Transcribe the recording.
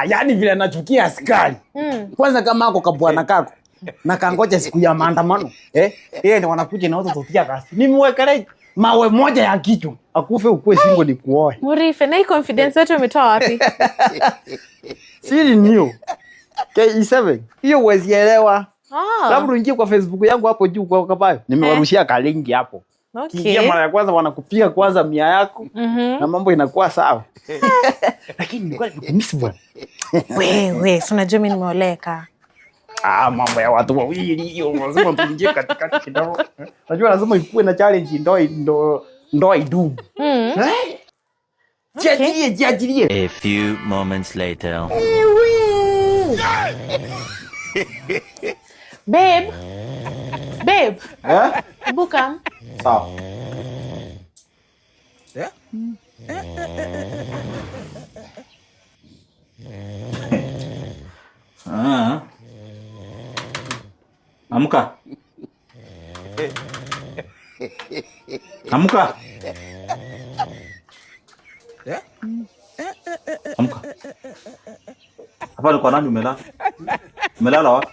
yani vile nachukia askari. Kwanza kama ako kabwana kako na kangoja siku ya maandamano. Yeye ndio wanakuja na watu totia kasi. Nimwekele mawe moja ya kichwa. Akufe ukue singo ni kuoe. Murife, na hii confidence yote umetoa wapi? Siri niyo. K7. Hiyo huwezi elewa. Labda uingie kwa Facebook yangu hapo juu kwa kabayo. Nimewarushia kalingi hapo. Okay. Kingia mara ya kwanza wanakupiga kwanza 100 yako. Na mambo inakuwa sawa. Lakini nilikuwa nikumisi bwana. Wewe, unajua mimi nimeoleka. Mambo ya watu wawili hiyo lazima tuingie katikati kidogo. Unajua lazima ikuwe na challenge ndo idumu. Jiajilie. A few moments later. Babe. Buka. Sawa. Amka. Amka. Amka. Hapa ni kwa nani umelala? Umelala wapi?